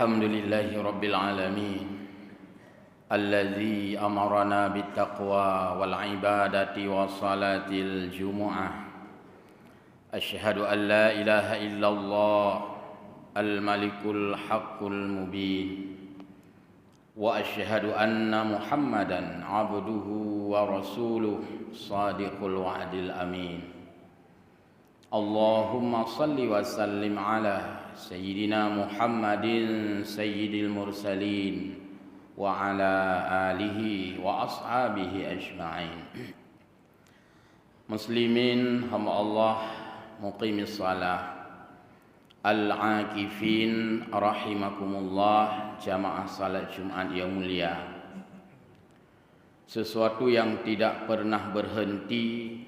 Alhamdulillahi Rabbil Alamin Alladzi amarana bittaqwa wal ibadati wa salatil jumu'ah. Asyhadu an la ilaha illallah al-malikul haqqul mubin wa asyhadu anna Muhammadan abduhu wa rasuluh sadiqul wa'dil amin. Allahumma salli wa sallim ala Sayyidina Muhammadin Sayyidil Mursalin wa ala alihi wa ashabihi ajma'in. Muslimin hamba Allah muqimis salah al-akifin rahimakumullah, jamaah salat Jumat yang mulia. Sesuatu yang tidak pernah berhenti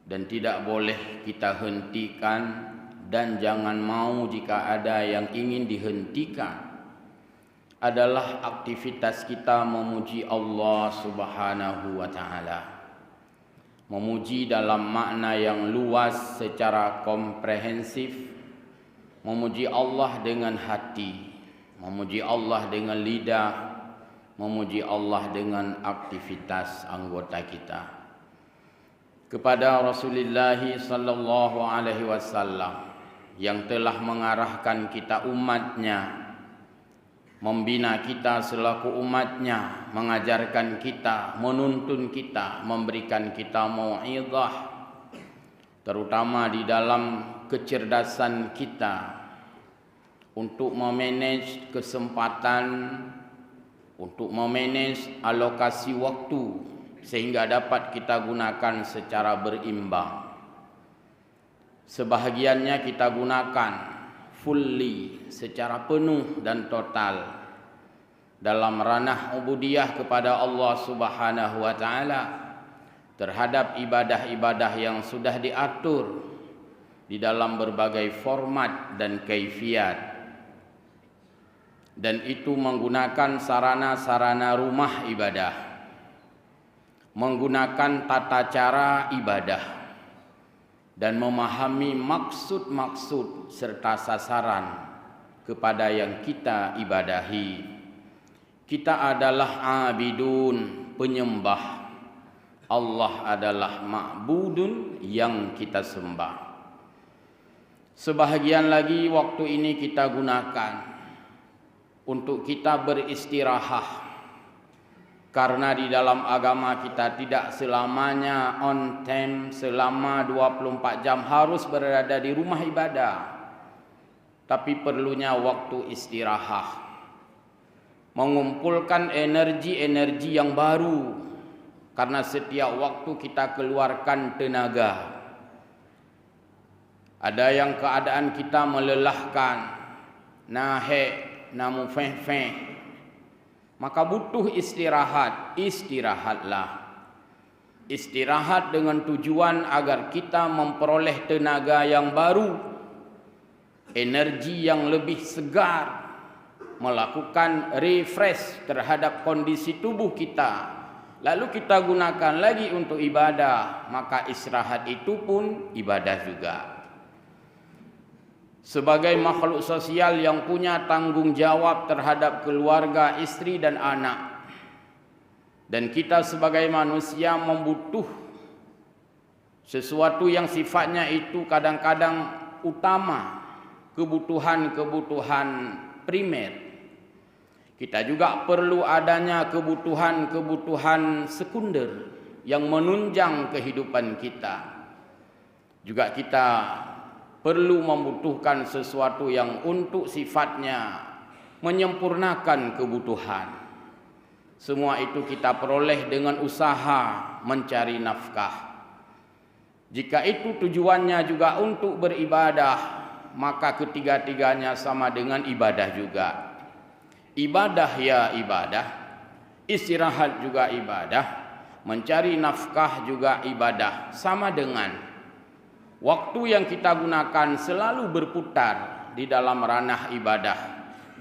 dan tidak boleh kita hentikan, dan jangan mau jika ada yang ingin dihentikan, adalah aktivitas kita memuji Allah Subhanahu wa Ta'ala. Memuji dalam makna yang luas secara komprehensif, memuji Allah dengan hati, memuji Allah dengan lidah, memuji Allah dengan aktivitas anggota kita. Kepada Rasulullah sallallahu alaihi wasallam yang telah mengarahkan kita umatnya, membina kita selaku umatnya, mengajarkan kita, menuntun kita, memberikan kita mau'izah, terutama di dalam kecerdasan kita untuk memanage kesempatan, untuk memanage alokasi waktu, sehingga dapat kita gunakan secara berimbang. Sebahagiannya kita gunakan fully, secara penuh dan total dalam ranah ubudiyah kepada Allah Subhanahu wa Ta'ala terhadap ibadah-ibadah yang sudah diatur di dalam berbagai format dan kaifiat, dan itu menggunakan sarana-sarana rumah ibadah, menggunakan tata cara ibadah, dan memahami maksud-maksud serta sasaran kepada yang kita ibadahi. Kita adalah abidun, penyembah. Allah adalah ma'budun, yang kita sembah. Sebahagian lagi waktu ini kita gunakan untuk kita beristirahat, karena di dalam agama kita tidak selamanya on time, selama 24 jam harus berada di rumah ibadah, tapi perlunya waktu istirahat, mengumpulkan energi-energi yang baru, karena setiap waktu kita keluarkan tenaga. Ada yang keadaan kita melelahkan, namu feh-feh, maka butuh istirahat. Istirahatlah. Istirahat dengan tujuan agar kita memperoleh tenaga yang baru, energi yang lebih segar, melakukan refresh terhadap kondisi tubuh kita, lalu kita gunakan lagi untuk ibadah. Maka istirahat itu pun ibadah juga. Sebagai makhluk sosial yang punya tanggung jawab terhadap keluarga, istri dan anak, dan kita sebagai manusia membutuh sesuatu yang sifatnya itu kadang-kadang utama, kebutuhan-kebutuhan primer. Kita juga perlu adanya kebutuhan-kebutuhan sekunder yang menunjang kehidupan kita. Juga kita perlu membutuhkan sesuatu yang untuk sifatnya menyempurnakan kebutuhan. Semua itu kita peroleh dengan usaha mencari nafkah. Jika itu tujuannya juga untuk beribadah, maka ketiga-tiganya sama dengan ibadah juga. Ibadah ya ibadah, istirahat juga ibadah, mencari nafkah juga ibadah, sama dengan waktu yang kita gunakan selalu berputar di dalam ranah ibadah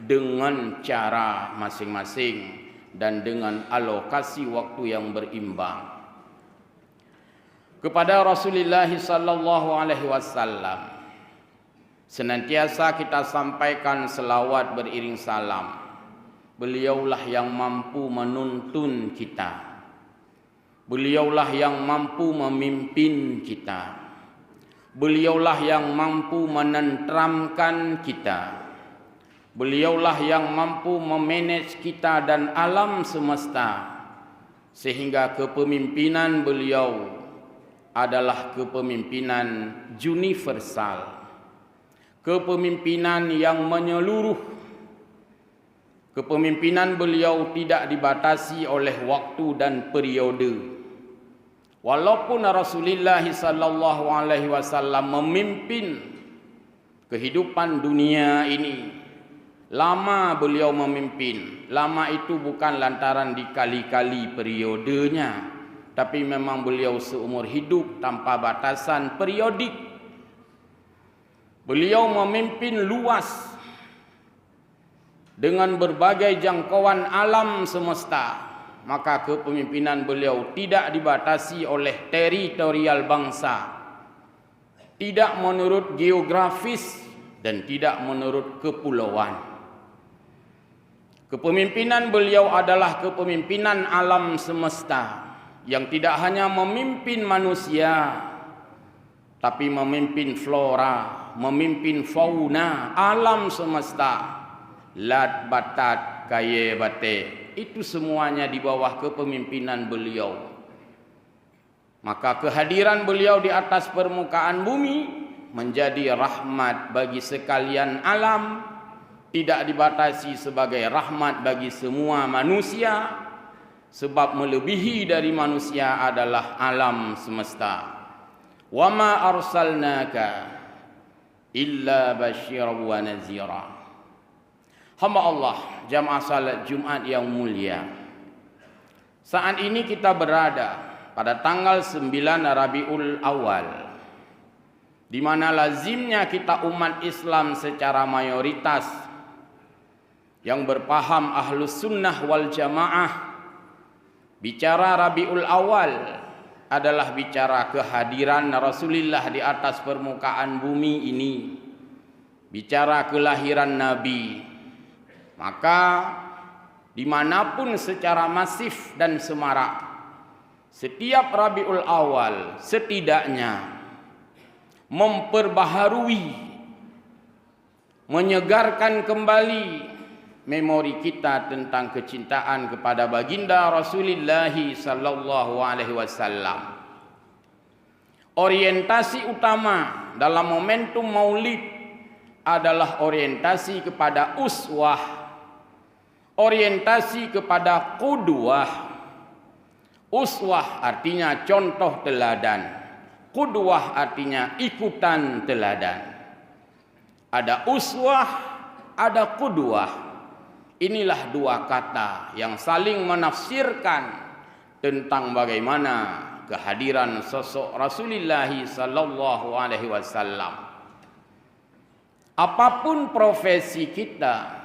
dengan cara masing-masing dan dengan alokasi waktu yang berimbang. Kepada Rasulullah sallallahu alaihi wasallam senantiasa kita sampaikan selawat beriring salam. Beliaulah yang mampu menuntun kita. Beliaulah yang mampu memimpin kita. Beliaulah yang mampu menenteramkan kita. Beliaulah yang mampu memanage kita dan alam semesta, sehingga kepemimpinan beliau adalah kepemimpinan universal, kepemimpinan yang menyeluruh. Kepemimpinan beliau tidak dibatasi oleh waktu dan periode. Walaupun Rasulullah sallallahu alaihi wasallam memimpin kehidupan dunia ini, lama beliau memimpin. Lama itu bukan lantaran dikali-kali periodenya, tapi memang beliau seumur hidup tanpa batasan periodik. Beliau memimpin luas dengan berbagai jangkauan alam semesta. Maka kepemimpinan beliau tidak dibatasi oleh teritorial bangsa, tidak menurut geografis, dan tidak menurut kepulauan. Kepemimpinan beliau adalah kepemimpinan alam semesta yang tidak hanya memimpin manusia, tapi memimpin flora, memimpin fauna, alam semesta. Lat batat kaya bate, itu semuanya di bawah kepemimpinan beliau. Maka kehadiran beliau di atas permukaan bumi menjadi rahmat bagi sekalian alam, tidak dibatasi sebagai rahmat bagi semua manusia, sebab melebihi dari manusia adalah alam semesta. Wa ma arsalnaka illa basyiran wa nazira. Hamba Allah, jamaah salat Jumat yang mulia, saat ini kita berada pada tanggal 9 Rabiul Awal, di mana lazimnya kita umat Islam secara mayoritas yang berpaham Ahlus Sunnah wal Jamaah, bicara Rabiul Awal adalah bicara kehadiran Rasulullah di atas permukaan bumi ini, bicara kelahiran Nabi. Maka dimanapun secara masif dan semarak, setiap Rabiul Awal setidaknya memperbaharui, menyegarkan kembali memori kita tentang kecintaan kepada baginda Rasulullah sallallahu alaihi wasallam. Orientasi utama dalam momentum Maulid adalah orientasi kepada uswah, orientasi kepada qudwah. Uswah artinya contoh teladan, qudwah artinya ikutan teladan. Ada uswah, ada qudwah. Inilah dua kata yang saling menafsirkan tentang bagaimana kehadiran sosok Rasulullah sallallahu alaihi wasallam. Apapun profesi kita,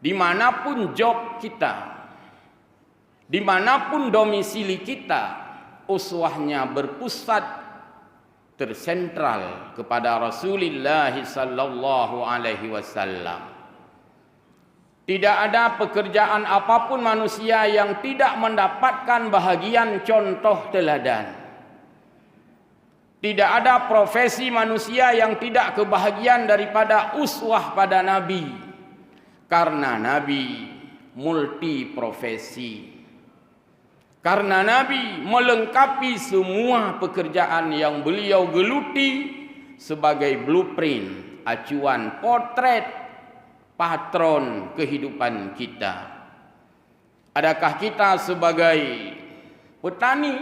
dimanapun job kita, dimanapun domisili kita, uswahnya berpusat tersentral kepada Rasulullah sallallahu alaihi wasallam. Tidak ada pekerjaan apapun manusia yang tidak mendapatkan bahagian contoh teladan. Tidak ada profesi manusia yang tidak kebahagiaan daripada uswah pada Nabi. Karena Nabi multi profesi. Karena Nabi melengkapi semua pekerjaan yang beliau geluti sebagai blueprint, acuan, potret, patron kehidupan kita. Adakah kita sebagai petani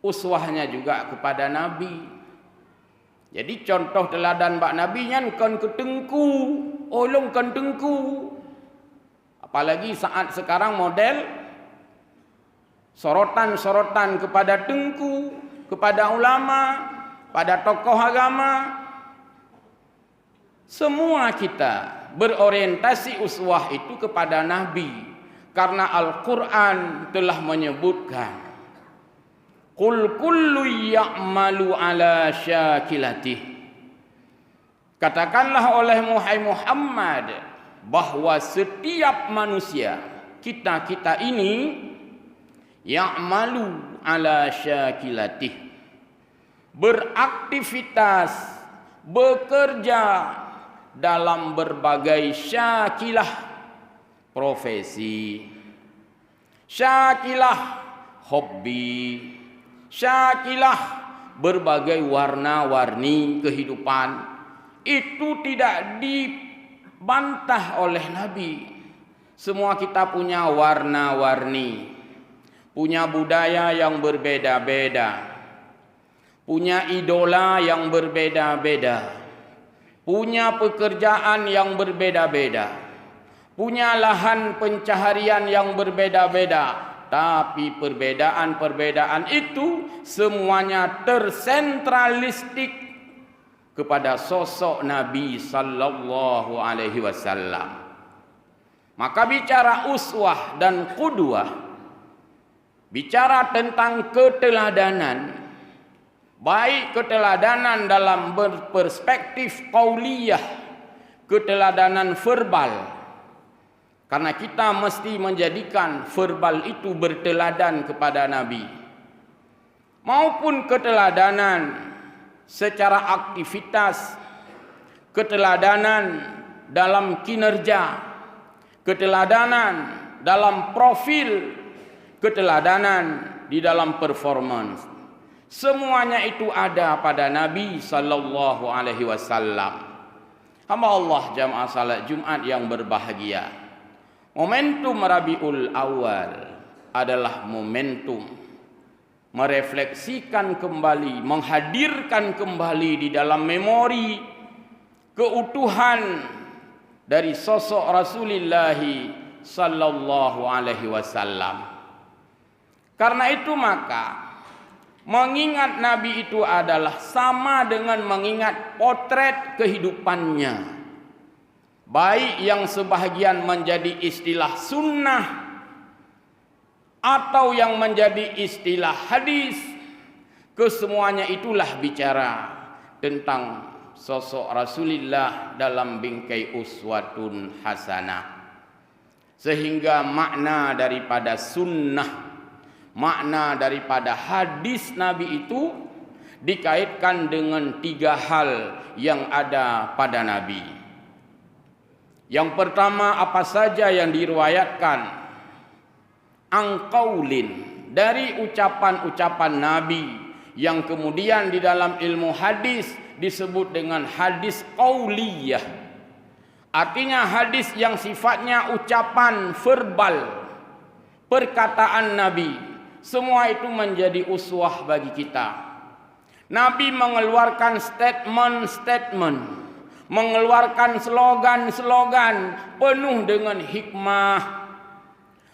uswahnya juga kepada Nabi? Jadi contoh teladan bak Nabi nya kan ketengku, olong kan tengku. Apalagi saat sekarang model sorotan-sorotan kepada tengku, kepada ulama, pada tokoh agama. Semua kita berorientasi uswah itu kepada Nabi, karena Al-Quran telah menyebutkan Qul kullu ya'malu ala syakilatih. Katakanlah oleh Muhammad bahwa setiap manusia, kita ini ya'malu ala syakilatih, beraktivitas, bekerja dalam berbagai syakilah profesi, syakilah hobi, syakilah berbagai warna-warni kehidupan. Itu tidak dibantah oleh Nabi. Semua kita punya warna-warni, punya budaya yang berbeda-beda, punya idola yang berbeda-beda, punya pekerjaan yang berbeda-beda, punya lahan pencaharian yang berbeda-beda. Tapi perbedaan-perbedaan itu semuanya tersentralistik kepada sosok Nabi sallallahu alaihi wasallam. Maka bicara uswah dan qudwah, bicara tentang keteladanan, baik keteladanan dalam berperspektif qauliyah, keteladanan verbal, karena kita mesti menjadikan verbal itu berteladan kepada Nabi, maupun keteladanan secara aktivitas, keteladanan dalam kinerja, keteladanan dalam profil, keteladanan di dalam performance. Semuanya itu ada pada Nabi sallallahu alaihi wasallam. Hamba Allah jamaah salat Jumat yang berbahagia. Momentum Rabiul Awal adalah momentum merefleksikan kembali, menghadirkan kembali di dalam memori keutuhan dari sosok Rasulullah sallallahu alaihi wasallam. Karena itu maka mengingat Nabi itu adalah sama dengan mengingat potret kehidupannya, baik yang sebahagian menjadi istilah sunnah atau yang menjadi istilah hadis. Kesemuanya itulah bicara tentang sosok Rasulullah dalam bingkai uswatun hasanah. Sehingga makna daripada sunnah, makna daripada hadis Nabi itu dikaitkan dengan 3 hal yang ada pada Nabi. Yang pertama, apa saja yang diriwayatkan angkaulin, dari ucapan-ucapan Nabi yang kemudian di dalam ilmu hadis disebut dengan hadis qauliyah. Artinya hadis yang sifatnya ucapan verbal, perkataan Nabi. Semua itu menjadi uswah bagi kita. Nabi mengeluarkan statement-statement, mengeluarkan slogan-slogan penuh dengan hikmah.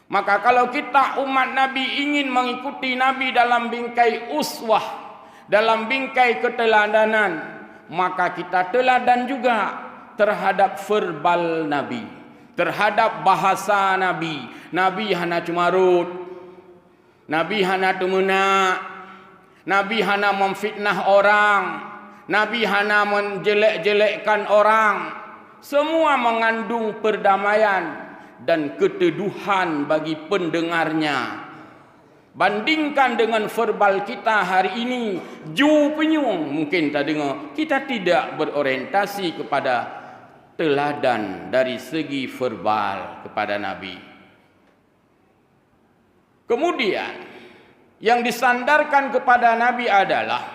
Maka kalau kita umat Nabi ingin mengikuti Nabi dalam bingkai uswah, dalam bingkai keteladanan, maka kita teladan juga terhadap verbal Nabi, terhadap bahasa Nabi. Nabi hana cumarut, Nabi hana tumena, Nabi hana memfitnah orang, Nabi hana menjelek-jelekkan orang. Semua mengandung perdamaian dan keteduhan bagi pendengarnya. Bandingkan dengan verbal kita hari ini, ju penyung mungkin tak dengar. Kita tidak berorientasi kepada teladan dari segi verbal kepada Nabi. Kemudian yang disandarkan kepada Nabi adalah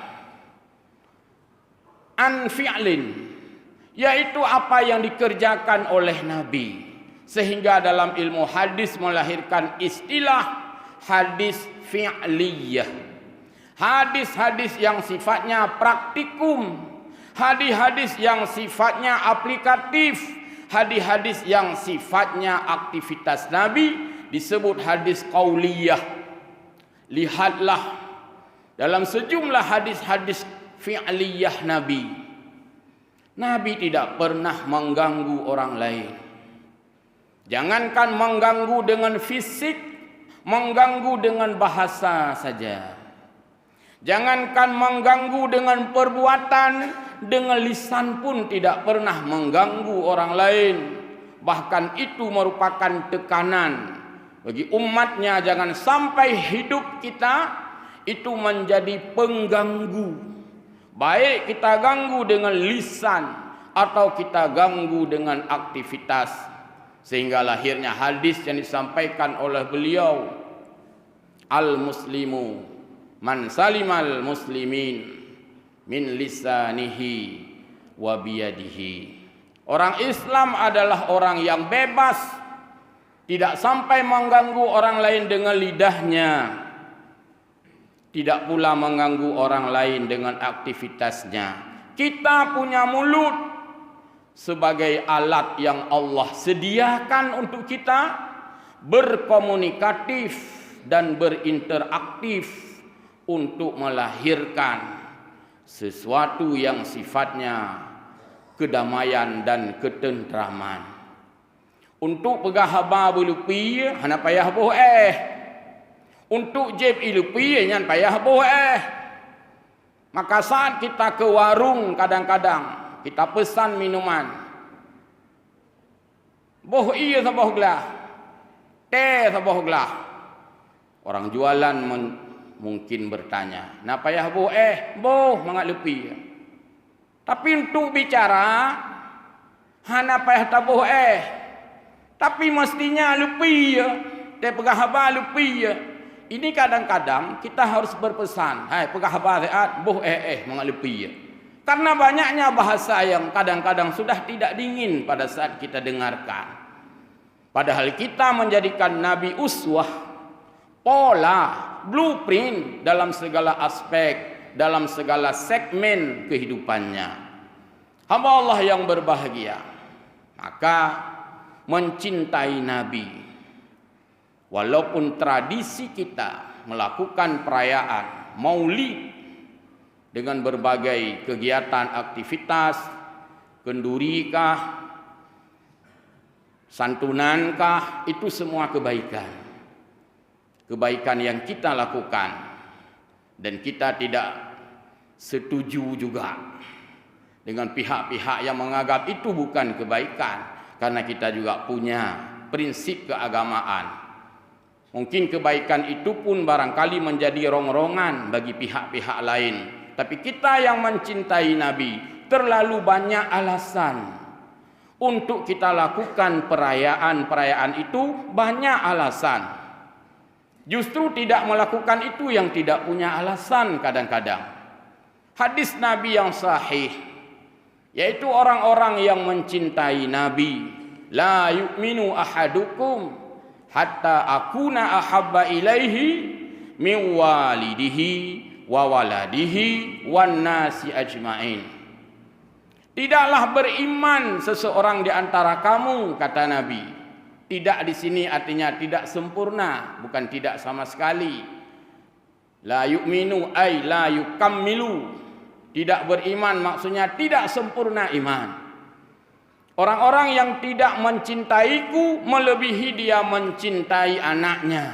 an fi'lin, yaitu apa yang dikerjakan oleh Nabi. Sehingga dalam ilmu hadis melahirkan istilah hadis fi'liyah. Hadis-hadis yang sifatnya praktikum, hadis-hadis yang sifatnya aplikatif, hadis-hadis yang sifatnya aktivitas Nabi disebut hadis qauliyah. Lihatlah dalam sejumlah hadis-hadis fi'liyah Nabi. Nabi tidak pernah mengganggu orang lain. Jangankan mengganggu dengan fisik, mengganggu dengan bahasa saja. Jangankan mengganggu dengan perbuatan, dengan lisan pun tidak pernah mengganggu orang lain. Bahkan itu merupakan tekanan bagi umatnya, jangan sampai hidup kita itu menjadi pengganggu. Baik kita ganggu dengan lisan atau kita ganggu dengan aktivitas. Sehingga lahirnya hadis yang disampaikan oleh beliau, al-muslimu man salimal muslimin min lisanihi wa biyadihi. Orang Islam adalah orang yang bebas, tidak sampai mengganggu orang lain dengan lidahnya, tidak pula mengganggu orang lain dengan aktivitasnya. Kita punya mulut sebagai alat yang Allah sediakan untuk kita berkomunikatif dan berinteraktif untuk melahirkan sesuatu yang sifatnya kedamaian dan ketentraman. Untuk pegah haba belupi hana payah boh untuk jeb ilupi nyan payah boh Maka saat kita ke warung, kadang-kadang kita pesan minuman, boh iya saboh gelah, teh saboh gelah. Orang jualan mungkin bertanya, "Na payah boh boh mangat lepi." Tapi untuk bicara hana payah taboh tapi mestinya lupi ya, dia pegah haba lupi ya. Ini kadang-kadang kita harus berpesan, hai pegah haba sehat, boh mengat lupi ya. Karena banyaknya bahasa yang kadang-kadang sudah tidak dingin pada saat kita dengarkan. Padahal kita menjadikan Nabi uswah, pola, blueprint dalam segala aspek, dalam segala segmen kehidupannya. Hamba Allah yang berbahagia, maka mencintai Nabi. Walaupun tradisi kita melakukan perayaan Maulid dengan berbagai kegiatan aktivitas, kendurikah, santunankah, itu semua kebaikan. Kebaikan yang kita lakukan, dan kita tidak setuju juga dengan pihak-pihak yang menganggap itu bukan kebaikan. Karena kita juga punya prinsip keagamaan. Mungkin kebaikan itu pun barangkali menjadi rongrongan bagi pihak-pihak lain. Tapi kita yang mencintai Nabi, terlalu banyak alasan untuk kita lakukan perayaan-perayaan itu, banyak alasan. Justru tidak melakukan itu yang tidak punya alasan kadang-kadang. Hadis Nabi yang sahih, yaitu orang-orang yang mencintai Nabi, la yu'minu ahadukum hatta akuna ahabba ilaihi min walidihi wa waladihi wan nasi ajmain. Tidaklah beriman seseorang di antara kamu, kata Nabi. Tidak di sini artinya tidak sempurna, bukan tidak sama sekali. La yu'minu ay la yukammilu. Tidak beriman maksudnya tidak sempurna iman. Orang-orang yang tidak mencintaiku melebihi dia mencintai anaknya.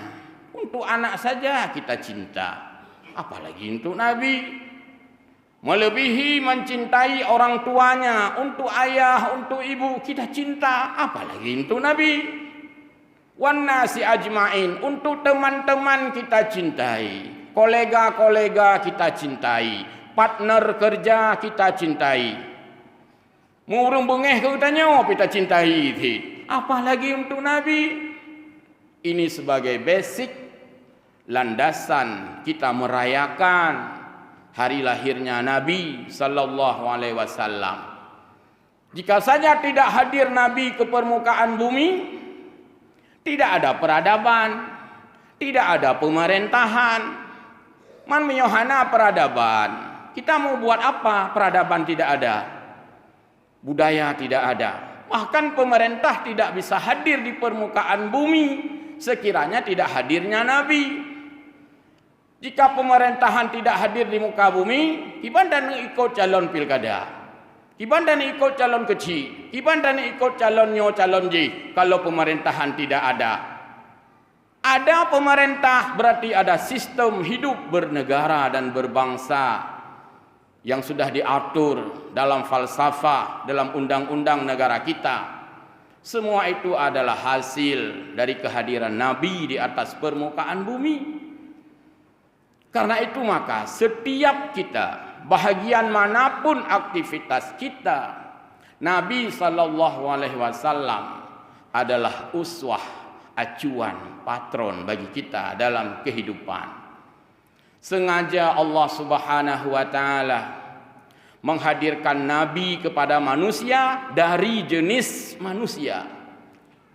Untuk anak saja kita cinta, apalagi untuk Nabi. Melebihi mencintai orang tuanya, untuk ayah, untuk ibu kita cinta, apalagi untuk Nabi. Wan nasi ajmain, untuk teman-teman kita cintai, kolega-kolega kita cintai, partner kerja kita cintai. Murung bengeh ke utannya kita cintai. Apalagi untuk Nabi. Ini sebagai basic landasan kita merayakan hari lahirnya Nabi sallallahu alaihi wasallam. Jika saja tidak hadir Nabi ke permukaan bumi, tidak ada peradaban, tidak ada pemerintahan. Man menyohana peradaban. Kita mau buat apa? Peradaban tidak ada, budaya tidak ada, bahkan pemerintah tidak bisa hadir di permukaan bumi sekiranya tidak hadirnya Nabi. Jika pemerintahan tidak hadir di muka bumi, kiban dan ikut calon pilkada, kiban dan ikut calon kecil, kiban dan ikut calon J. Kalau pemerintahan tidak ada, ada pemerintah berarti ada sistem hidup bernegara dan berbangsa. yang sudah diatur dalam falsafah, dalam undang-undang negara kita. Semua itu adalah hasil dari kehadiran Nabi di atas permukaan bumi. Karena itu maka setiap kita, bahagian manapun aktivitas kita, Nabi SAW adalah uswah, acuan, patron bagi kita dalam kehidupan. Sengaja Allah Subhanahu wa taala menghadirkan nabi kepada manusia dari jenis manusia.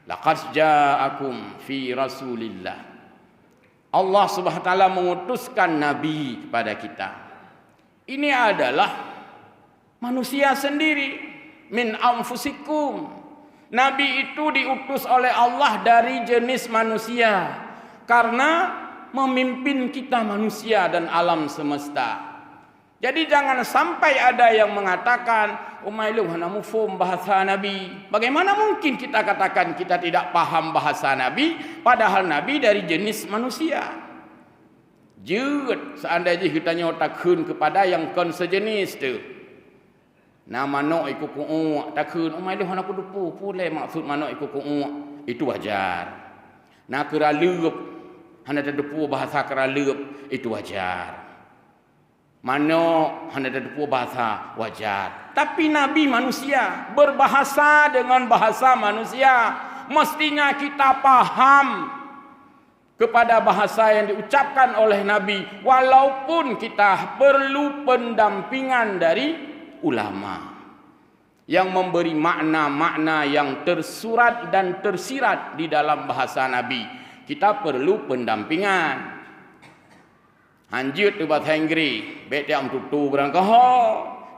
Laqad ja'akum fi Rasulillah. Allah Subhanahu wa taala mengutuskan nabi kepada kita. Ini adalah manusia sendiri, min anfusikum. Nabi itu diutus oleh Allah dari jenis manusia karena memimpin kita manusia dan alam semesta. Jadi jangan sampai ada yang mengatakan, "Umailu hana mufhum bahasa Nabi." Bagaimana mungkin kita katakan kita tidak paham bahasa Nabi padahal Nabi dari jenis manusia? Jeut seandainya kita nyotakeun kepada yang kon sejenis tu. Nama no iku ku'u takeun umailu hana kudupu pule maksud mano iku ku'u itu wajar. Na keraleup hana depu bahasa keraleup itu wajar. Mano hana depu bahasa wajar. Tapi Nabi manusia berbahasa dengan bahasa manusia. Mestinya kita paham kepada bahasa yang diucapkan oleh Nabi, walaupun kita perlu pendampingan dari ulama yang memberi makna-makna yang tersurat dan tersirat di dalam bahasa Nabi. Kita perlu pendampingan. Hanjut di bahasa Inggris, beda tutu berangkah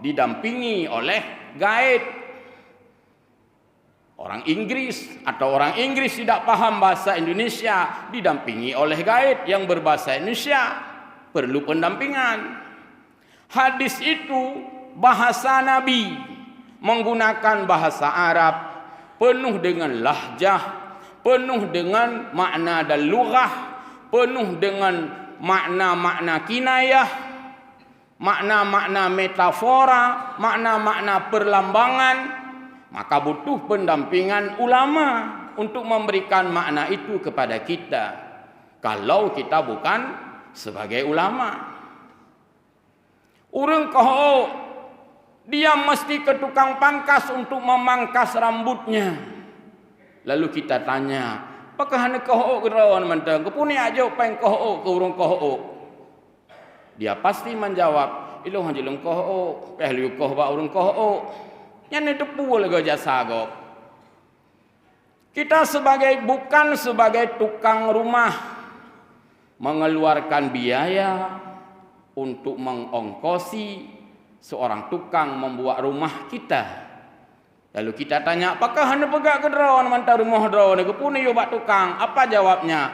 didampingi oleh guide. Orang Inggris atau orang Inggris tidak paham bahasa Indonesia, didampingi oleh guide yang berbahasa Indonesia. Perlu pendampingan. Hadis itu bahasa Nabi, menggunakan bahasa Arab, penuh dengan lahjah, penuh dengan makna dan lughah, penuh dengan makna-makna kinayah, makna-makna metafora, makna-makna perlambangan. Maka butuh pendampingan ulama untuk memberikan makna itu kepada kita. Kalau kita bukan sebagai ulama. Urang koho dia mesti ke tukang pangkas untuk memangkas rambutnya. Lalu kita tanya, apakah hanya koho kerawan mentang? Kepuni aja peng koho ke urung koho. Dia pasti menjawab, ilo hanjilung koho, pehliu koho ba urung koho. Yang itu pula jasa go. Kita bukan sebagai tukang rumah mengeluarkan biaya untuk mengongkosi seorang tukang membuat rumah kita. Lalu kita tanya, apakah anda pegak ke drawan mantau rumah drawan ke puni yobat tukang? Apa jawabnya?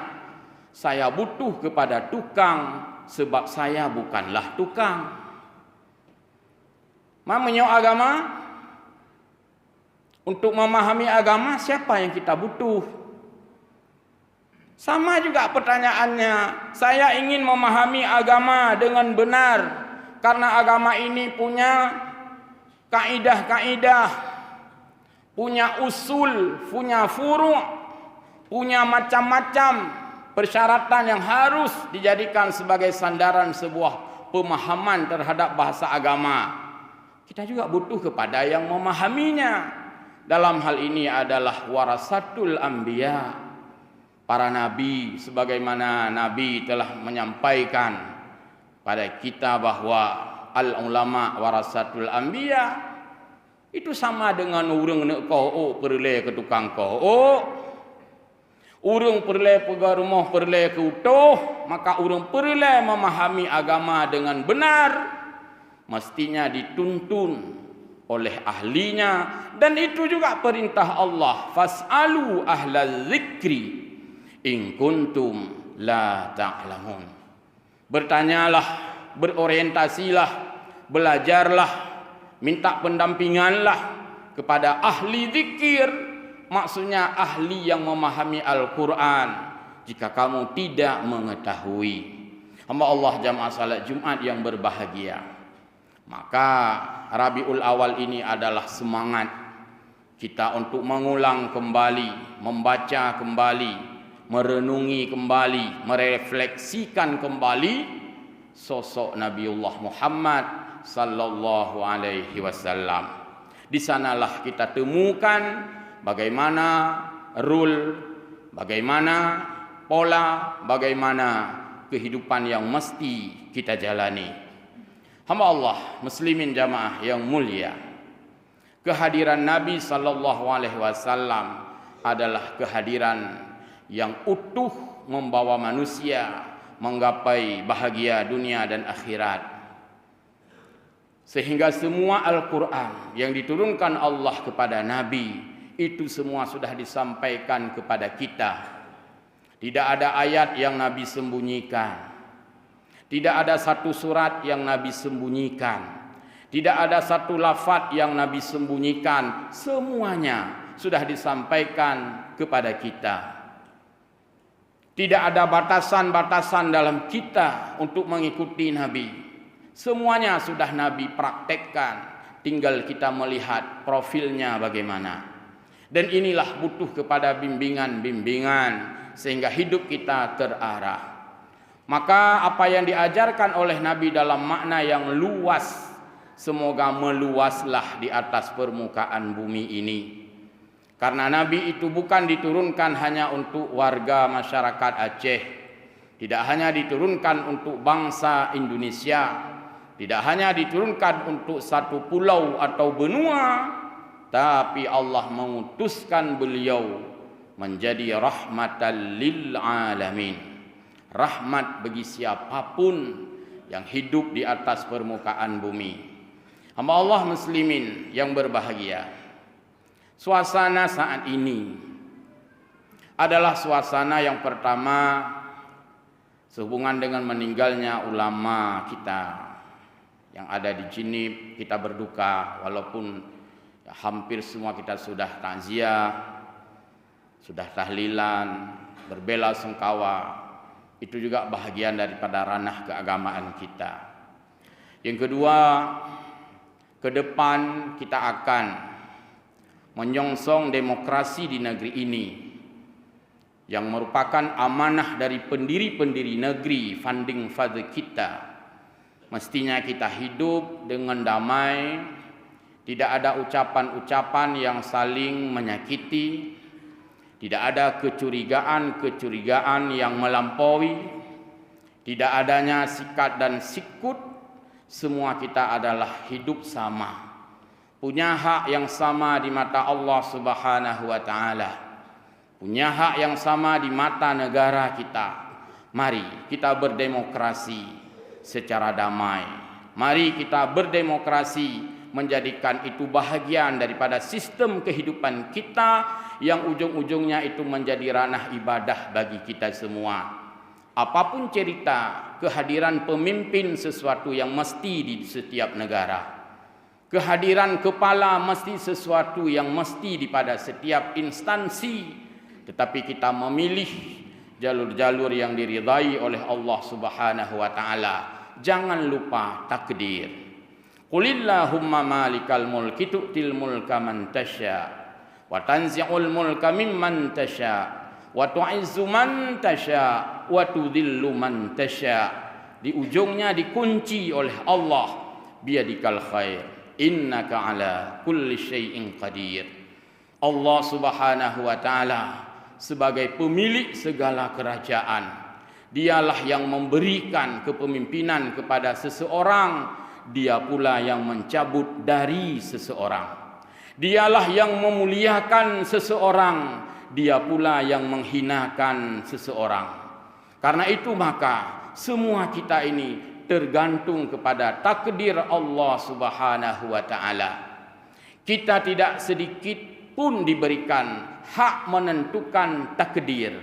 Saya butuh kepada tukang sebab saya bukanlah tukang. Mamanya agama, untuk memahami agama siapa yang kita butuh? Sama juga pertanyaannya, saya ingin memahami agama dengan benar karena agama ini punya kaidah-kaidah, punya usul, punya furu', punya macam-macam persyaratan yang harus dijadikan sebagai sandaran sebuah pemahaman terhadap bahasa agama. Kita juga butuh kepada yang memahaminya. Dalam hal ini adalah warasatul anbiya, para nabi, sebagaimana Nabi telah menyampaikan pada kita bahwa al ulama warasatul anbiya. Itu sama dengan urang nak koho perle ke tukang koho. Urang perle pergi rumah perle ke utuh, maka urang perle memahami agama dengan benar. Mestinya dituntun oleh ahlinya, dan itu juga perintah Allah, fas'alu ahlal zikri in kuntum la ta'lamun. Bertanyalah, berorientasilah, belajarlah, minta pendampinganlah kepada ahli zikir, maksudnya ahli yang memahami Al-Quran. Jika kamu tidak mengetahui, hamba Allah jamaah salat Jumat yang berbahagia, Maka Rabiul Awal ini adalah semangat kita untuk mengulang kembali, membaca kembali, merenungi kembali, merefleksikan kembali sosok Nabiullah Muhammad sallallahu alaihi wasallam. Di sanalah kita temukan bagaimana rule, bagaimana pola, bagaimana kehidupan yang mesti kita jalani. Hamba Allah, muslimin jamaah yang mulia, kehadiran Nabi sallallahu alaihi wasallam adalah kehadiran yang utuh membawa manusia menggapai bahagia dunia dan akhirat. Sehingga semua Al-Quran yang diturunkan Allah kepada Nabi itu semua sudah disampaikan kepada kita. Tidak ada ayat yang Nabi sembunyikan. Tidak ada satu surat yang Nabi sembunyikan. Tidak ada satu lafaz yang Nabi sembunyikan. Semuanya sudah disampaikan kepada kita. Tidak ada batasan-batasan dalam kita untuk mengikuti Nabi. Semuanya sudah Nabi praktekkan. Tinggal kita melihat profilnya bagaimana. Dan inilah butuh kepada bimbingan-bimbingan sehingga hidup kita terarah. Maka apa yang diajarkan oleh Nabi dalam makna yang luas, semoga meluaslah di atas permukaan bumi ini. Karena Nabi itu bukan diturunkan hanya untuk warga masyarakat Aceh, tidak hanya diturunkan untuk bangsa Indonesia, tidak hanya diturunkan untuk satu pulau atau benua, tapi Allah mengutuskan beliau menjadi rahmatan lil alamin. Rahmat bagi siapapun yang hidup di atas permukaan bumi. Hamba Allah muslimin yang berbahagia, suasana saat ini adalah suasana yang pertama sehubungan dengan meninggalnya ulama kita yang ada di Jinib. Kita berduka walaupun ya, hampir semua kita sudah takziah, sudah tahlilan, berbela sungkawa. Itu juga bahagian daripada ranah keagamaan kita. Yang kedua, ke depan kita akan menyongsong demokrasi di negeri ini yang merupakan amanah dari pendiri-pendiri negeri, founding father kita. Mestinya kita hidup dengan damai, tidak ada ucapan-ucapan yang saling menyakiti, tidak ada kecurigaan-kecurigaan yang melampaui, tidak adanya sikat dan sikut. Semua kita adalah hidup sama, punya hak yang sama di mata Allah Subhanahu wa taala, punya hak yang sama di mata negara kita. Mari kita berdemokrasi secara damai. Mari kita berdemokrasi, menjadikan itu bahagian daripada sistem kehidupan kita yang ujung-ujungnya itu menjadi ranah ibadah bagi kita semua. Apapun cerita, kehadiran pemimpin sesuatu yang mesti di setiap negara. Kehadiran kepala mesti sesuatu yang mesti pada setiap instansi. Tetapi kita memilih jalur-jalur yang diridai oleh Allah Subhanahu wa taala. Jangan lupa takdir. Qulillahumma malikal mulki tu'til mulka man tasya wa tanzi'ul mulka mimman tasya wa tu'izzu man tasya wa tudhillu man tasya. Di ujungnya dikunci oleh Allah, biyadikal khair innaka ala kulli syai'in qadir. Allah Subhanahu wa taala sebagai pemilik segala kerajaan, dialah yang memberikan kepemimpinan kepada seseorang, dia pula yang mencabut dari seseorang. Dialah yang memuliakan seseorang, dia pula yang menghinakan seseorang. Karena itu maka semua kita ini tergantung kepada takdir Allah Subhanahu wa taala. Kita tidak sedikit pun diberikan hak menentukan takdir.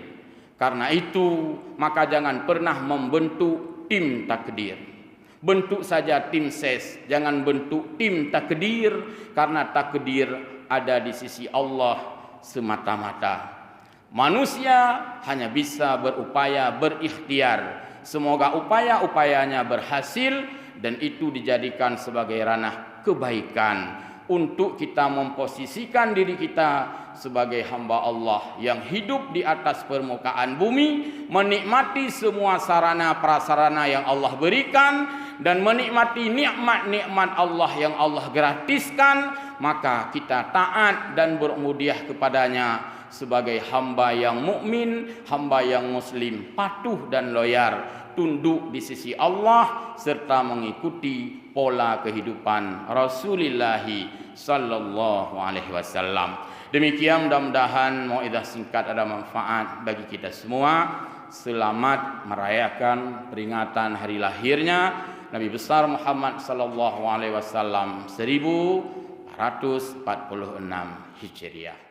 Karena itu maka jangan pernah membentuk tim takdir. Bentuk saja tim ses, jangan bentuk tim takdir, karena takdir ada di sisi Allah semata-mata. Manusia hanya bisa berupaya berikhtiar. Semoga upaya-upayanya berhasil dan itu dijadikan sebagai ranah kebaikan untuk kita memposisikan diri kita sebagai hamba Allah yang hidup di atas permukaan bumi, menikmati semua sarana prasarana yang Allah berikan dan menikmati nikmat-nikmat Allah yang Allah gratiskan, maka kita taat dan bermudiah kepadanya sebagai hamba yang mukmin, hamba yang muslim, patuh dan loyal, tunduk di sisi Allah serta mengikuti pola kehidupan Rasulullah sallallahu alaihi wasallam. Demikian, mudah-mudahan mauidhah singkat ada manfaat bagi kita semua. Selamat merayakan peringatan hari lahirnya Nabi besar Muhammad sallallahu alaihi wasallam 1446 Hijriah.